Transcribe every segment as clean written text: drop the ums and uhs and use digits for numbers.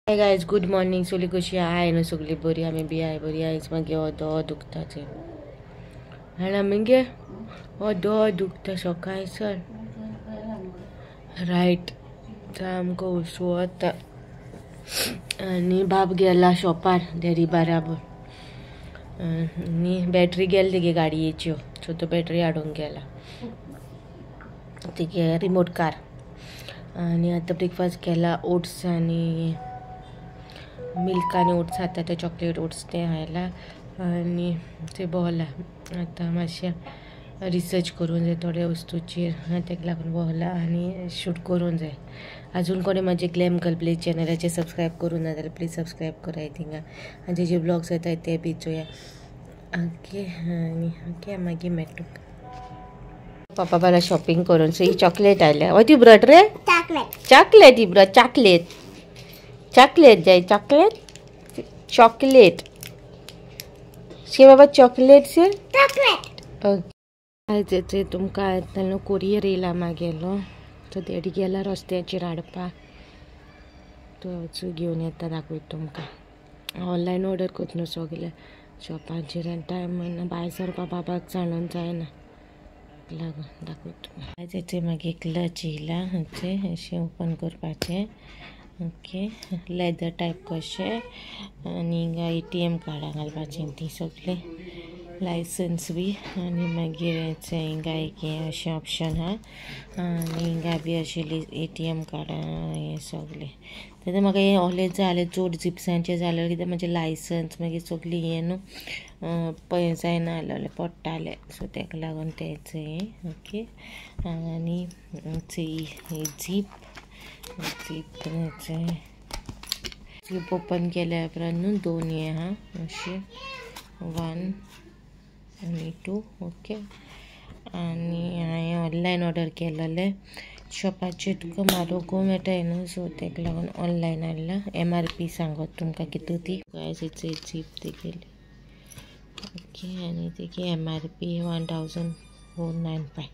Hi guys, good morning. सगळी कशी आहे न्हू? सगळी बरी. आमी बी आहे बरी. आयज मागे ओदो दुखताचे आनी आमगे ओदो दुखता सकाळीसर. रायट, सामको उसू वता. आनी बाब गेला शॉपार डेरी बराबर. आनी बॅटरी गेली तेगे गाडयेच्यो, सो तो बॅटरी हाडूंक गेला तेगे रिमोट कार. आनी आतां ब्रेकफास्ट केला, ओट्स आनी मिल्क आनी ओट्स खाता ते चॉकलेट ओट्स ते खायला आनी ते भोवला. आतां मातशें रिसर्च करूंक जाय थोड्या वस्तूचेर, ताका लागून भोवला आनी शूट करूंक जाय. अजून कोणी माझे ग्लॅम गर्ल प्लीज चॅनलाचेर सबस्क्रायब करूं ना जाल्यार प्लीज सबस्क्रायब कराय थिंगा आनी तेजे ब्लॉग्स येतात ते बी चोया. ओके, आनी ओके मागीर मेळटू. पापा बाला शॉपिंग करून सो ही चॉकलेट आयल्या. ती ब्रड रे चॉकलेट, ही ब्रड चॉकलेट चॉकलेट जाय. चॉकलेट चॉकलेट शे बाबा चॉकलेट से ओके. आयज येते तुमकां येतालो कोरियर येयला मागेलो, तो डॅडी गेला रस्त्याचेर हाडपाक. तो वचून घेवन येता, दाखयता तुमकां. ऑनलायन ऑर्डर करता न्हू सगळे शॉपाचेर आनी टायम मेळना, भायर सरपा बाबाक जाणून जायना लागून दाखयता. आयज येते मागीर क्लच येयला, अशें ओपन करपाचें. ओके, लेदर टायप कशें आनी हिंगा ATM कार्डां घालपाचीं तीं सगळीं, लायसन्स बी. आनी मागीर हिंगा एक हें अशें ऑप्शन आहा आनी हिंगा बी अशें ATM कार्डां हें सगळें. तेन्ना म्हाका हें ओलें जालें चड जिप्सांचें जालें कित्याक म्हजें लायसन्स मागीर सगळीं हें न्हू पळय जायना जालें पडटालें, सो ताका लागून तेंच हें. ओके, आनी ही झीप ओपन केल्या उपरांत न्हू दोन हें आहा अशें 1 आनी 2. ओके, आनी हांवें ऑनलायन ऑर्डर केलेलें शॉपाचेर तुका म्हारगूय मेळटाय न्हू, सो ताका लागून ऑनलायन हाडला. MRP सांगत तुमकां कितू ती गायज झीप तेगेली. ओके, आनी तेगे MRP 1495.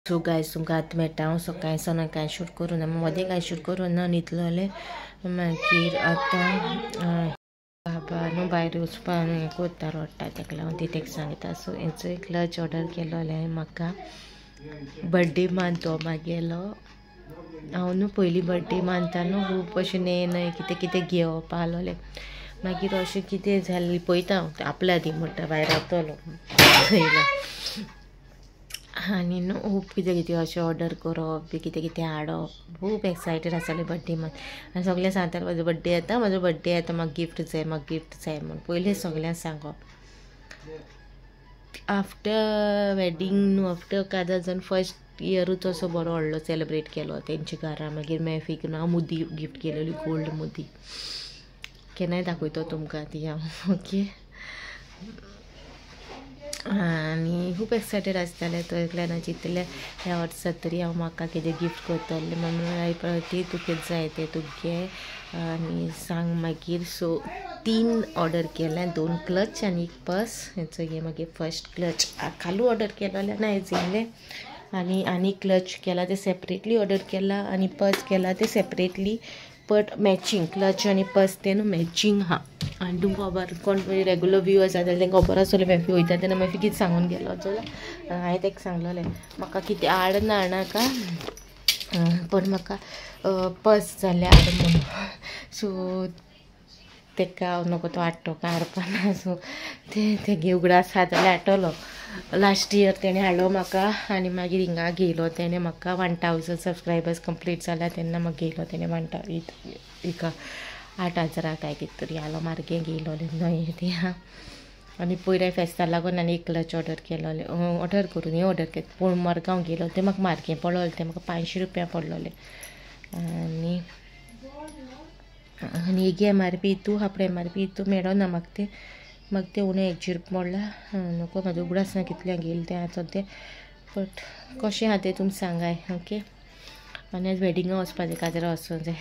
सो गायज तुमकां आतां मेळटा. हांव सकाळी सना कांय शूट करूं ना, मदें कांय शूट करूं ना, न्हिदलोलें. मागीर आतां बाबा न्हू भायर वचपाक हें कोत्ता, रडटा, ताका लागून ती ताका सांगता. सो हेचो एक क्लच ऑर्डर केलोलें हांवें म्हाका बर्थडे मानतो मागेलो. हांव न्हू पयलीं बर्थडे मानता न्हू खूब अशें नये कितें कितें घेवप आसलोलें. मागीर अशें कितें जालें पळयता हांव आपल्या दी म्हणटा भायर रावतलो थंयला. आनी न्हू खूब कितें कितें अशें ऑर्डर करप बी, कितें कितें हाडप. खूब एक्सायटेड आसलें बर्थडे मान. आनी सगळें सांगतालें म्हाजो बर्थडे येता म्हाका गिफ्ट जाय म्हूण पयलीं सगळ्यांक सांगप. आफ्टर वेडींग न्हू, आफ्टर काजार जावन फर्स्ट इयरूच असो बरो व्हडलो सेलिब्रेट केलो तेंच्या घरा. मागीर मेफीक हांव मुदी गिफ्ट केलेली, गोल्ड मुदी. केन्नाय दाखयतो तुमकां ती हांव. ओके, आनी खूब एक्सायटेड आसतालें. तकल्यान चिंतलें ह्या वर्सा तरी हांव म्हाका कितें गिफ्ट करतलें. मम्मी ती तुका जाय तें तुका घे आनी सांग मागीर. सो 3 ऑर्डर केलें, 2 क्लच आनी 1 पर्स. हेचो घे मागीर फर्स्ट क्लच खालू ऑर्डर केलोलें ना हेजेलें, आनी क्लच केला ते सेपरेटली ऑर्डर केला आनी पर्स केला ते सेपरेटली, बट मॅचींग क्लच आनी पर्स ते न्हू मॅचींग आहा. आनी तुमकां खबर कोण रेगुलर व्ह्यू आसा जाल्यार तांकां खबर आसतलें मेफी वयता तेन्ना मेफी कितें सांगून गेलो जाल्यार हांवें ताका सांगलोलें म्हाका कितें हाड नाका, पण म्हाका पर्स जाल्यार हाड म्हणून. सो ताका हांव नको तो हाडटो काय हाडपाना. सो तेगे उगडास आसा जाल्यार हाडटलो. लास्ट इयर तेणें हाडलो म्हाका आनी मागीर हिंगा घेयलो तेणें म्हाका 1000 सबस्क्रायबर्स कंप्लीट जाल्या तेन्ना म्हाका घेयलो तेणें 8,000 काय कितें तरी आलो मार्गे घेयलोलें न्हय ती. आनी पयल्या फेस्ताक लागून आनी 1 क्लच ऑर्डर केलोलें, ऑर्डर केलें पूण मडगांव गेलो तें म्हाका मार्गे पडलोलें, तें म्हाका 500 रुपया पडलोलें. आनी हेगे MRP हितू आपणे MRP हितू मेळो ना म्हाका ते उणें 100 रुपया पडला. नको म्हाजो उगडास ना कितल्यां घेयलें तें आतां तें, बट कशें आहा तें तुमी सांगाय. ओके, आनी आज वेडिंगा वचपाचें काजरा वचूंक जाय.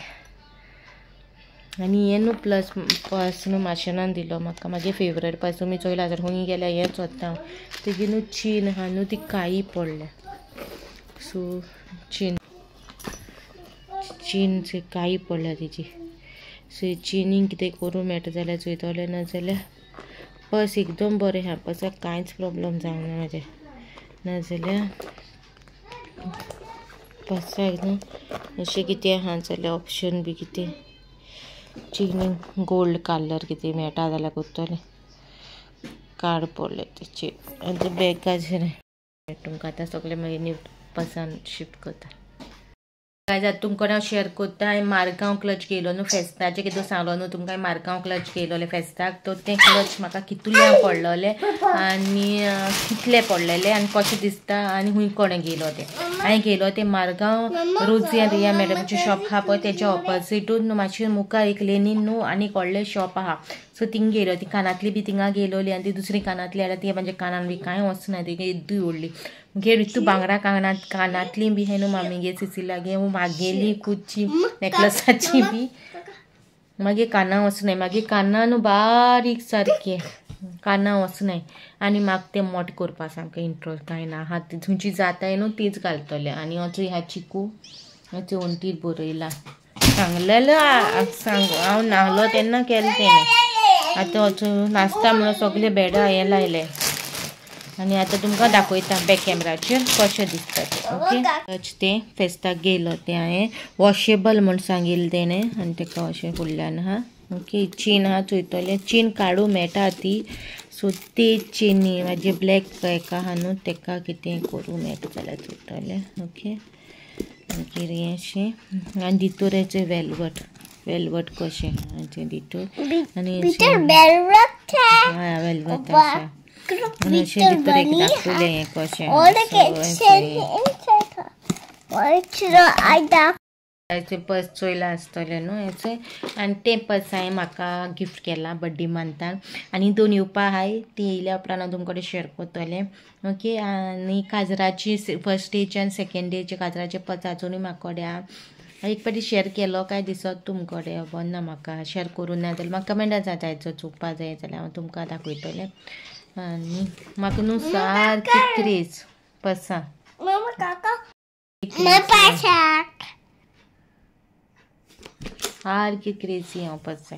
आनी हें न्हू प्लस पर्स न्हू माशेनान दिलो म्हाका मागे फेवरेट पर्स तुमी चोयला जर खूंय गेल्यार हेंच वता हांव तेजी न्हू चीन आहा न्हू ती काळी पडल्या सो चीन काळी पडल्या तेजी सो चीनीक कितें करूं मेळटा जाल्यार चोयतलें ना जाल्यार पर्स एकदम बरें आहा पर्साक कांयच प्रॉब्लम जावंक ना म्हाजें ना जाल्यार पर्साक न्हू अशें कितें आहा जाल्यार ऑप्शन बी कितें चीनीक गोल्ड कलर कितें मेळटा जाल्यार करतलें कार्ड पडलें तेचे आनी ते बॅगाचेर तुमकां आतां सगळें मागीर न्यू पर्सान शिफ्ट करता काय जाता तुमकां हांव शेअर करता हांवें मारगांव क्लच गेलो न्हू फेस्ताचे कितें सांगलो न्हू तुमकां मारगांव क्लच गेलोले फेस्ताक तो तें क्लच म्हाका कितुल्या पडलोले आनी कितले पडलेले आनी कशें दिसता आनी खूंय कोणें गेलो तें हांवें गेलो तें मारगांव रोजिया रिया मॅडमाचें शॉप आहा पळय तेच्या ऑपोजिटून मातशें मुखार एक लेनीन न्हू आनी व्हडलें शॉप आहा सो थिंग गेलो ती कानातली बी थिंगा गेलोली आनी ती दुसरी कानातली हाडला ती म्हाज्या कानान बी कांय वचना ती येद्दूय व्हडली मुगे तूं भांगरा कानातली बी हे न्हू मामीगे सिसिलागे म्हागेली खुदची नेक्लसाची बी मागीर काना वचनाय मागीर काना न्हू बारीक सारके काना वचनाय आनी म्हाका तें मोट करपा सामकें इंट्रस्ट कांय ना आहा ती खंयची जाताय न्हू तीच घालतलें आनी हो ह्या चिकू ह्याचे वंटीर बरयला सांगलेलें सांग हांव नाहलो तेन्ना केलें तेणें आतां वचून नाचता म्हणून सगळे बेडा हें लायलें आनी आतां तुमकां दाखयता बॅक कॅमेराचेर कशें दिसता तें ओके तें फेस्ताक गेलो तें हांवें वॉशेबल म्हूण सांगिल्लें तेणें आनी तेका अशें फुडल्यान आहा ओके चेन आहा चोयतलें चेन काडूं मेळटा ती सो ते चेनी म्हाजे ब्लॅक हेका आहा न्हू तेका कितें करूं मेळटा जाल्यार चोयतलें ओके मागीर हें अशें आनी भितर हेचें वेल्वट कशें हाचें भितर आनी वेल्वट आसा आनी अशें भितर एक दाखयलें हें कशें हेचें पर्स चोयलां आसतलें न्हू हेचें आनी तें पर्स हांवें म्हाका गिफ्ट केलां बर्थडे मंथान आनी दोन येवपा आहाय ती येयल्या उपरांत हांव तुमचे कडेन शेअर करतलें ओके आनी काजराची फर्स्ट डेचे आनी सेकंड डेचे काजराचे पर्स आजुनूय म्हाका कडेन आहा एक पाटी शेअर केलो काय दिसत तुमचे कडेन खबर ना म्हाका शेअर करूं ना जाल्यार म्हाका कमेंटां जाता हेचो चुकपा जाय जाल्यार हांव तुमकां दाखयतलें आनी म्हाका न्हू सारकी क्रेज पर्सां सारकी क्रेजी हांव पर्सां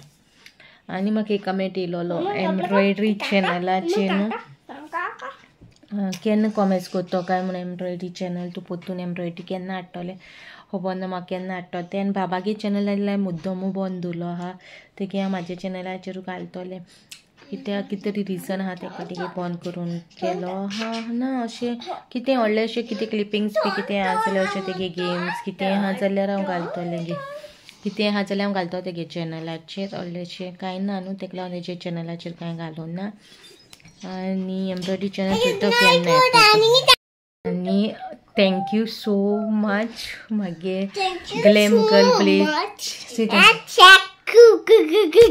आनी म्हाका एक कमेंट येयलोलो एम्ब्रॉयडरी चॅनलाचेर न्हू केन्ना कॉमेंट्स करतो काय म्हणून एम्ब्रॉयडरी चॅनल तूं पोतून एम्ब्रॉयडरी केन्ना हाडटलें खबर ना म्हाका केन्ना हाडटलें तें आनी बाबागे चॅनल जाल्यार मुद्दमू बंद दवरलो आहा तेगे हांव म्हाज्या चॅनलाचेर घालतलें कित्याक कितें तरी रिजन आहा तेका तेगे बंद करून केलो हा ना अशें कितें व्हडलेंशें कितें क्लिपिंग्स बी कितें आहा जाल्यार अशें तेगे गेम्स कितें आहा जाल्यार हांव घालतलें कितें आहा जाल्यार हांव घालतलें तेगे चॅनलाचेर व्हडलेंशें कांय ना न्हू तेका लागून तेजे चॅनलाचेर कांय घालूं ना आनी एम्ब्रॉयडरी चॅनल सुद्दां केन्ना आनी थँक्यू सो मच मागे ग्लॅम गर्ल प्लीज थँक्यू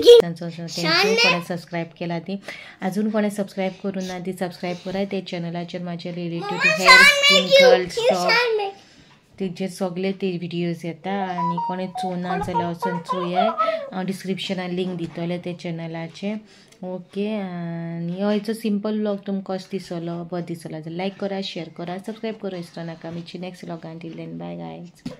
कोणें सबस्क्रायब केला ती अजून कोणें सबस्क्रायब करूं ना ती सबस्क्रायब कराय ते चॅनलाचेर म्हाजे related to hair skin girl stock तेजेर सगळे ते व्हिडियोज येता आनी कोणें चोवना जाल्यार वचून चोयाय हांव डिस्क्रिप्शनान लिंक दितलें ते चॅनलाचे ओके आनी होयचो सिंपल व्लॉग तुमकां कसो दिसलो बरो दिसलो जाल्यार लायक करा शेअर करा सबस्क्रायब करूं विसरो नाका आमची नेक्स्ट व्लॉगान टिल देन बाय गायज.